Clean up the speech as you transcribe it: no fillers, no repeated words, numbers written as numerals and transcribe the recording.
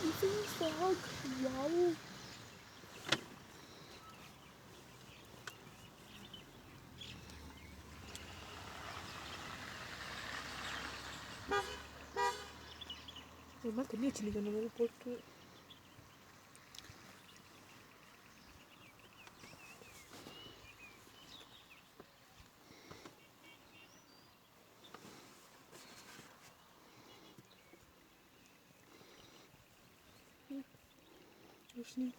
Even fog. Wow. Ma tenia cinica non avevo porto. Już nie.